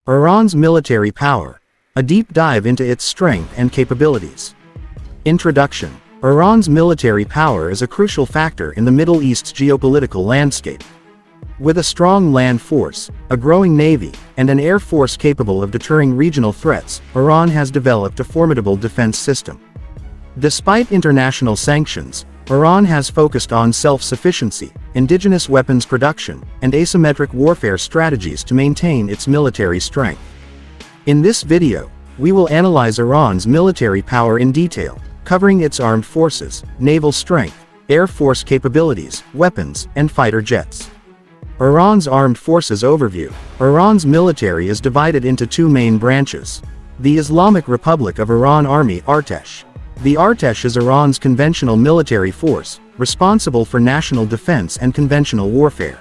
Iran's military power. A deep dive into its strength and capabilities. Introduction. Iran's military power is a crucial factor in the Middle East's geopolitical landscape. With a strong land force, a growing navy, and an air force capable of deterring regional threats, Iran has developed a formidable defense system. Despite international sanctions, Iran has focused on self-sufficiency, indigenous weapons production, and asymmetric warfare strategies to maintain its military strength. In this video, we will analyze Iran's military power in detail, covering its armed forces, naval strength, air force capabilities, weapons, and fighter jets. Iran's armed forces overview. Iran's military is divided into two main branches. The Islamic Republic of Iran Army Artesh. The Artesh is Iran's conventional military force, responsible for national defense and conventional warfare.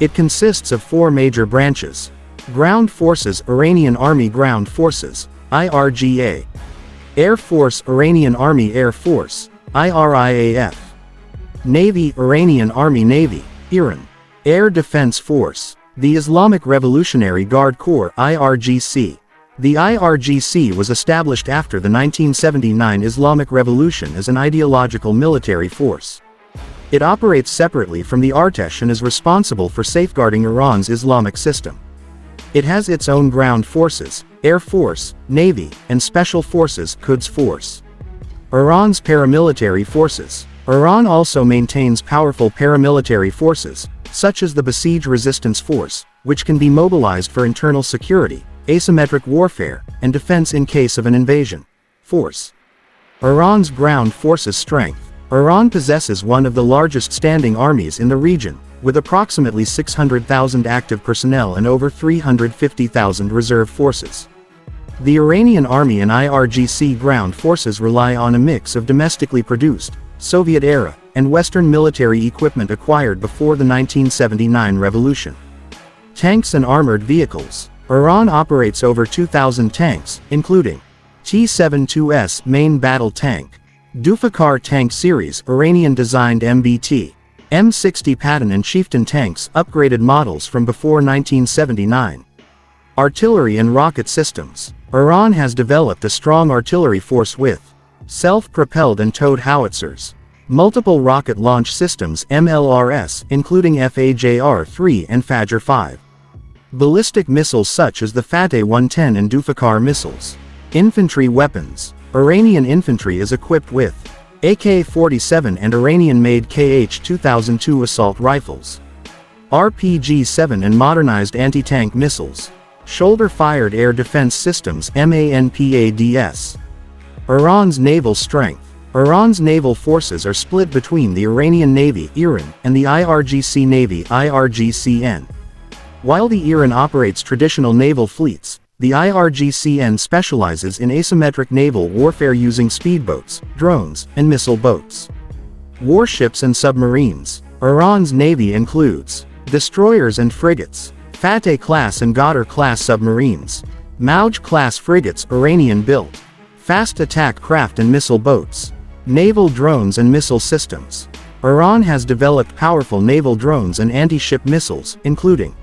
It consists of four major branches. Ground Forces Iranian Army Ground Forces, IRGA. Air Force Iranian Army Air Force, IRIAF. Navy Iranian Army Navy, IRAN. Air Defense Force, the Islamic Revolutionary Guard Corps IRGC. The IRGC was established after the 1979 Islamic Revolution as an ideological military force. It operates separately from the Artesh and is responsible for safeguarding Iran's Islamic system. It has its own ground forces, Air Force, Navy, and Special Forces Quds Force. Iran's paramilitary forces. Iran also maintains powerful paramilitary forces, such as the Besiege Resistance Force, which can be mobilized for internal security, asymmetric warfare, and defense in case of an invasion. Force. Iran's ground forces strength. Iran possesses one of the largest standing armies in the region, with approximately 600,000 active personnel and over 350,000 reserve forces. The Iranian Army and IRGC ground forces rely on a mix of domestically produced, Soviet-era, and Western military equipment acquired before the 1979 revolution. Tanks and armored vehicles. Iran operates over 2,000 tanks, including T-72S main battle tank, Zulfikar tank series Iranian-designed MBT, M60 Patton and Chieftain tanks upgraded models from before 1979. Artillery and rocket systems. Iran has developed a strong artillery force with self-propelled and towed howitzers, multiple rocket launch systems MLRS including Fajr-3 and Fajr-5. Ballistic missiles such as the Fateh 110 and Zulfikar missiles. Infantry weapons. Iranian infantry is equipped with AK-47 and Iranian-made KH-2002 assault rifles, RPG-7 and modernized anti-tank missiles, shoulder-fired air defense systems MANPADS. Iran's naval strength. Iran's naval forces are split between the Iranian Navy (Iran) and the IRGC Navy (IRGCN). While the Iran operates traditional naval fleets, the IRGCN specializes in asymmetric naval warfare using speedboats, drones, and missile boats. Warships and submarines. Iran's navy includes destroyers and frigates, Fateh-class and Ghadir-class submarines, Mauj-class frigates Iranian-built, fast attack craft and missile boats, naval drones and missile systems. Iran has developed powerful naval drones and anti-ship missiles, including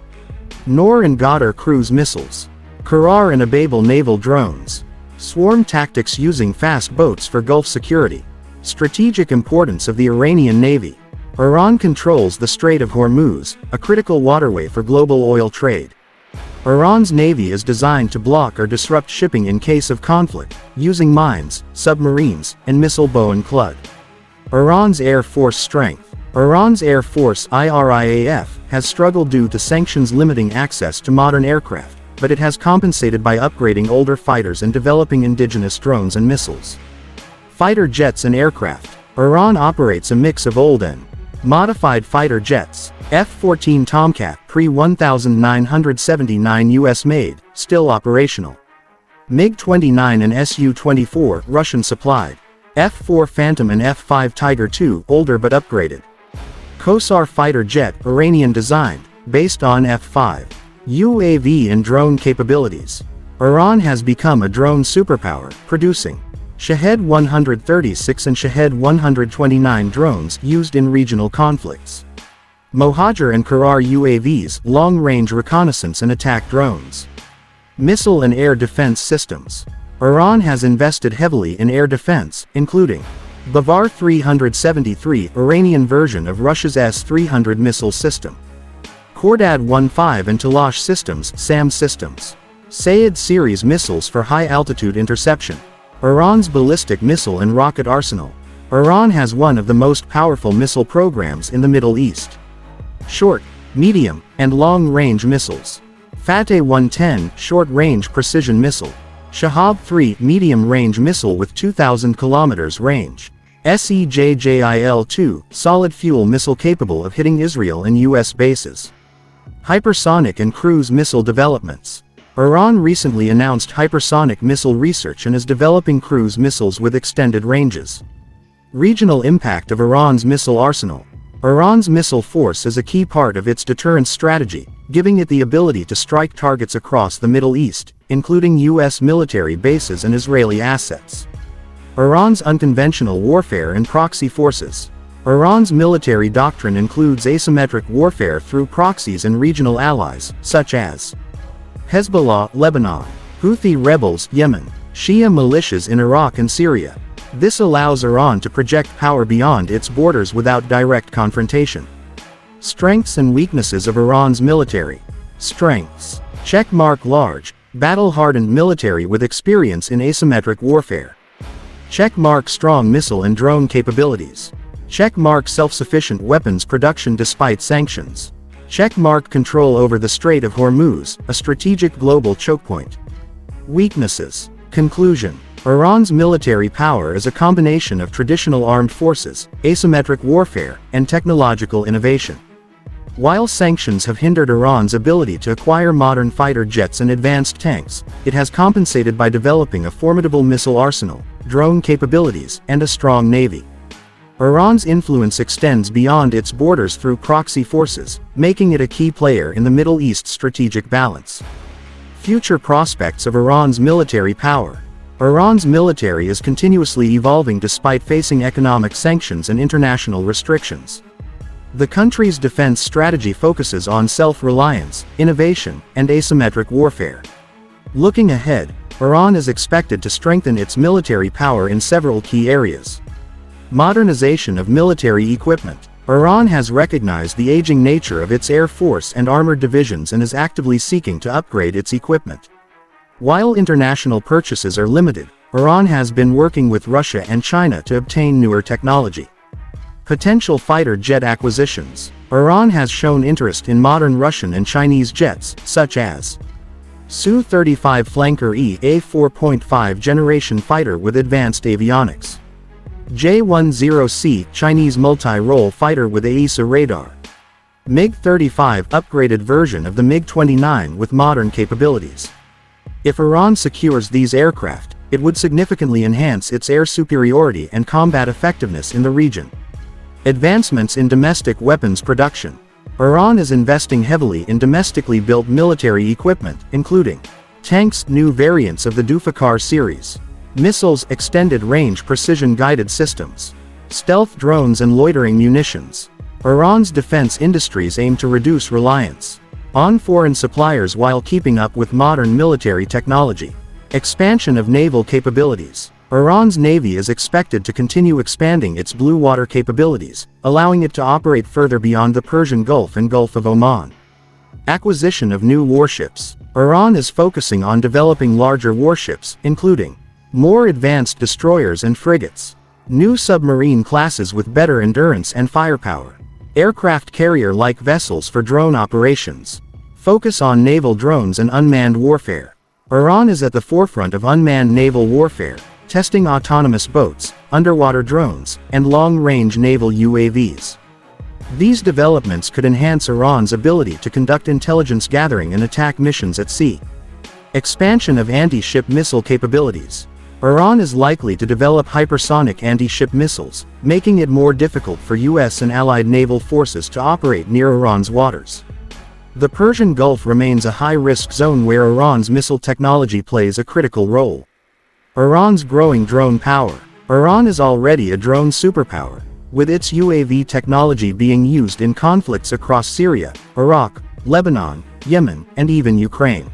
Noor and Ghadir cruise missiles, Qarar and Ababel naval drones, swarm tactics using fast boats for Gulf security. Strategic importance of the Iranian Navy. Iran controls the Strait of Hormuz, a critical waterway for global oil trade. Iran's navy is designed to block or disrupt shipping in case of conflict, using mines, submarines, and missile bow and clud. Iran's air force strength. Iran's Air Force IRIAF has struggled due to sanctions limiting access to modern aircraft, but it has compensated by upgrading older fighters and developing indigenous drones and missiles. Fighter jets and aircraft. Iran operates a mix of old and modified fighter jets. F-14 Tomcat pre-1979 US-made, still operational. MiG-29 and Su-24 Russian-supplied. F-4 Phantom and F-5 Tiger II older but upgraded. Kosar fighter jet Iranian-designed, based on F-5. UAV and drone capabilities. Iran has become a drone superpower, producing Shahed 136 and Shahed 129 drones used in regional conflicts. Mohajer and Qarar UAVs long-range reconnaissance and attack drones. Missile and air defense systems. Iran has invested heavily in air defense, including Bavar 373 Iranian version of Russia's S-300 missile system, Khordad 1-5 and Talash systems, SAM systems, Sayed series missiles for high-altitude interception, Iran's ballistic missile and rocket arsenal. Iran has one of the most powerful missile programs in the Middle East. Short, medium, and long-range missiles. Fateh 110 short-range precision missile. Shahab-3 medium-range missile with 2,000 kilometers range. SEJJIL-2 solid-fuel missile capable of hitting Israel and U.S. bases. Hypersonic and cruise missile developments. Iran recently announced hypersonic missile research and is developing cruise missiles with extended ranges. Regional impact of Iran's missile arsenal. Iran's missile force is a key part of its deterrence strategy, giving it the ability to strike targets across the Middle East, including U.S. military bases and Israeli assets. Iran's unconventional warfare and proxy forces. Iran's military doctrine includes asymmetric warfare through proxies and regional allies, such as Hezbollah, Lebanon, Houthi rebels, Yemen, Shia militias in Iraq and Syria. This allows Iran to project power beyond its borders without direct confrontation. Strengths and weaknesses of Iran's military. Strengths. Checkmark large, battle-hardened military with experience in asymmetric warfare. Checkmark strong missile and drone capabilities. Checkmark self-sufficient weapons production despite sanctions. Checkmark control over the Strait of Hormuz, a strategic global chokepoint. Weaknesses. Conclusion. Iran's military power is a combination of traditional armed forces, asymmetric warfare, and technological innovation. While sanctions have hindered Iran's ability to acquire modern fighter jets and advanced tanks, it has compensated by developing a formidable missile arsenal, drone capabilities, and a strong navy. Iran's influence extends beyond its borders through proxy forces, making it a key player in the Middle East's strategic balance. Future prospects of Iran's military power. Iran's military is continuously evolving despite facing economic sanctions and international restrictions. The country's defense strategy focuses on self-reliance, innovation, and asymmetric warfare. Looking ahead, Iran is expected to strengthen its military power in several key areas. Modernization of military equipment. Iran has recognized the aging nature of its air force and armored divisions and is actively seeking to upgrade its equipment. While international purchases are limited, Iran has been working with Russia and China to obtain newer technology. Potential fighter jet acquisitions. Iran has shown interest in modern Russian and Chinese jets, such as Su-35 Flanker E, a 4.5 generation fighter with advanced avionics. J-10C Chinese multi-role fighter with AESA radar. MiG-35 upgraded version of the MiG-29 with modern capabilities. If Iran secures these aircraft, it would significantly enhance its air superiority and combat effectiveness in the region. Advancements in domestic weapons production. Iran is investing heavily in domestically built military equipment, including tanks, new variants of the Dufakar series, missiles, extended-range precision-guided systems, stealth drones and loitering munitions. Iran's defense industries aim to reduce reliance on foreign suppliers while keeping up with modern military technology. Expansion of naval capabilities. Iran's navy is expected to continue expanding its blue water capabilities, allowing it to operate further beyond the Persian Gulf and Gulf of Oman. Acquisition of new warships. Iran is focusing on developing larger warships, including more advanced destroyers and frigates, new submarine classes with better endurance and firepower, aircraft carrier-like vessels for drone operations. Focus on naval drones and unmanned warfare. Iran is at the forefront of unmanned naval warfare, testing autonomous boats, underwater drones, and long-range naval UAVs. These developments could enhance Iran's ability to conduct intelligence gathering and attack missions at sea. Expansion of anti-ship missile capabilities. Iran is likely to develop hypersonic anti-ship missiles, making it more difficult for U.S. and allied naval forces to operate near Iran's waters. The Persian Gulf remains a high-risk zone where Iran's missile technology plays a critical role. Iran's growing drone power. Iran is already a drone superpower, with its UAV technology being used in conflicts across Syria, Iraq, Lebanon, Yemen, and even Ukraine.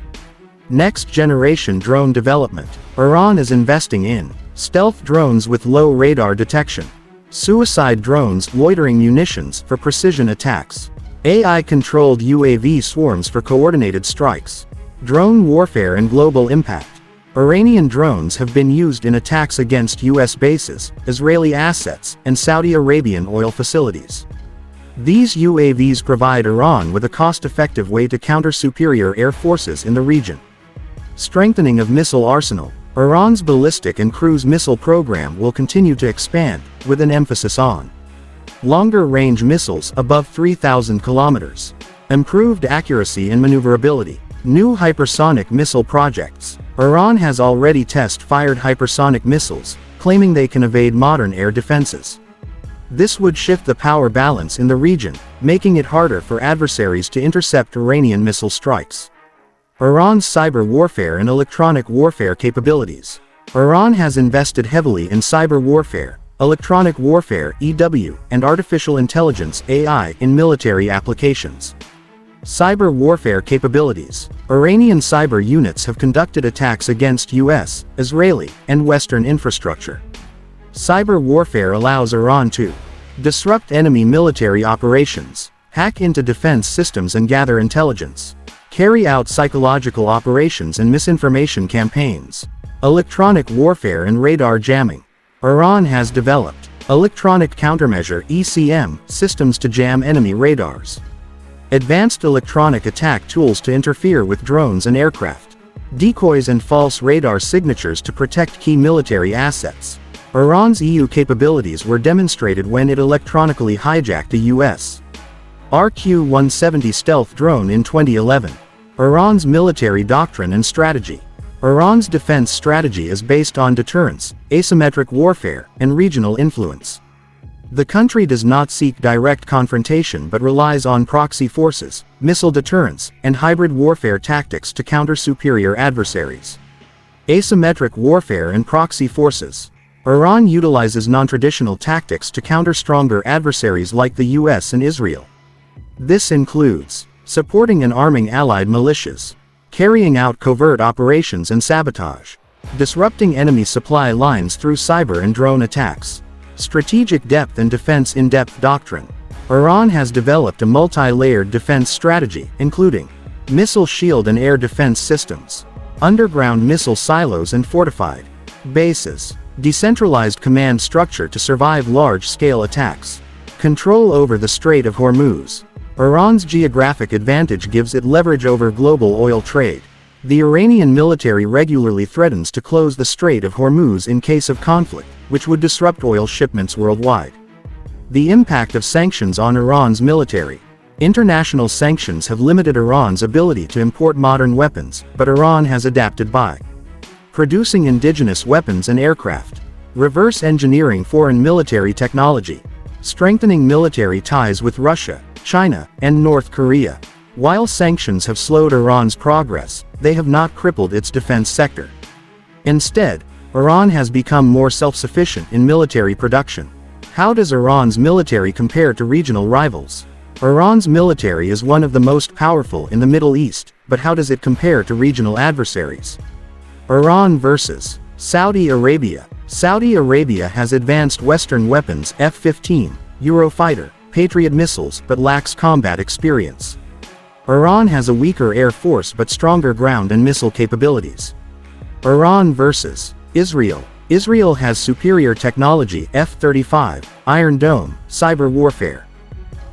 Next-generation drone development. Iran is investing in stealth drones with low radar detection, suicide drones, loitering munitions for precision attacks, AI-controlled UAV swarms for coordinated strikes, drone warfare and global impact. Iranian drones have been used in attacks against U.S. bases, Israeli assets, and Saudi Arabian oil facilities. These UAVs provide Iran with a cost-effective way to counter superior air forces in the region. Strengthening of missile arsenal. Iran's ballistic and cruise missile program will continue to expand, with an emphasis on longer-range missiles above 3,000 kilometers, improved accuracy and maneuverability, new hypersonic missile projects. Iran has already test-fired hypersonic missiles, claiming they can evade modern air defenses. This would shift the power balance in the region, making it harder for adversaries to intercept Iranian missile strikes. Iran's cyber warfare and electronic warfare capabilities. Iran has invested heavily in cyber warfare, electronic warfare (EW), and artificial intelligence (AI) in military applications. Cyber warfare capabilities. Iranian cyber units have conducted attacks against U.S., Israeli, and Western infrastructure. Cyber warfare allows Iran to disrupt enemy military operations, hack into defense systems and gather intelligence, carry out psychological operations and misinformation campaigns. Electronic warfare and radar jamming. Iran has developed electronic countermeasure (ECM) systems to jam enemy radars, advanced electronic attack tools to interfere with drones and aircraft, decoys and false radar signatures to protect key military assets. Iran's EU capabilities were demonstrated when it electronically hijacked a U.S. RQ-170 stealth drone in 2011. Iran's military doctrine and strategy. Iran's defense strategy is based on deterrence, asymmetric warfare, and regional influence. The country does not seek direct confrontation but relies on proxy forces, missile deterrence, and hybrid warfare tactics to counter superior adversaries. Asymmetric warfare and proxy forces. Iran utilizes non-traditional tactics to counter stronger adversaries like the US and Israel. This includes supporting and arming allied militias, carrying out covert operations and sabotage, disrupting enemy supply lines through cyber and drone attacks. Strategic depth and defense in-depth doctrine. Iran has developed a multi-layered defense strategy, including missile shield and air defense systems, underground missile silos and fortified bases, decentralized command structure to survive large-scale attacks, control over the Strait of Hormuz. Iran's geographic advantage gives it leverage over global oil trade. The Iranian military regularly threatens to close the Strait of Hormuz in case of conflict, which would disrupt oil shipments worldwide. The impact of sanctions on Iran's military. International sanctions have limited Iran's ability to import modern weapons, but Iran has adapted by producing indigenous weapons and aircraft, reverse engineering foreign military technology, strengthening military ties with Russia, China, and North Korea. While sanctions have slowed Iran's progress, they have not crippled its defense sector. Instead, Iran has become more self-sufficient in military production. How does Iran's military compare to regional rivals? Iran's military is one of the most powerful in the Middle East, but how does it compare to regional adversaries? Iran versus Saudi Arabia. Saudi Arabia has advanced Western weapons F-15, Eurofighter, Patriot missiles but lacks combat experience. Iran has a weaker air force but stronger ground and missile capabilities. Iran versus Israel. Israel has superior technology F-35, Iron Dome, cyber warfare.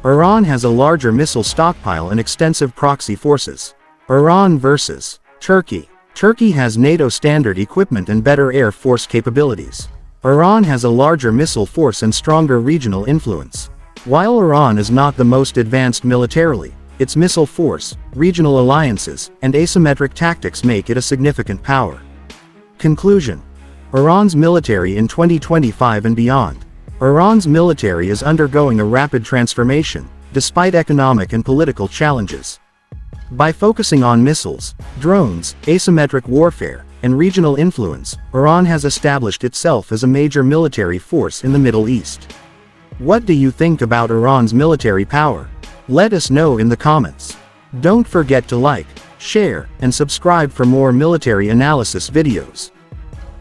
Iran has a larger missile stockpile and extensive proxy forces. Iran versus Turkey. Turkey has NATO standard equipment and better air force capabilities. Iran has a larger missile force and stronger regional influence. While Iran is not the most advanced militarily, its missile force, regional alliances, and asymmetric tactics make it a significant power. Conclusion. Iran's military in 2025 and beyond. Iran's military is undergoing a rapid transformation, despite economic and political challenges. By focusing on missiles, drones, asymmetric warfare, and regional influence, Iran has established itself as a major military force in the Middle East. What do you think about Iran's military power? Let us know in the comments. Don't forget to like, share, and subscribe for more military analysis videos.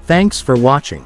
Thanks for watching.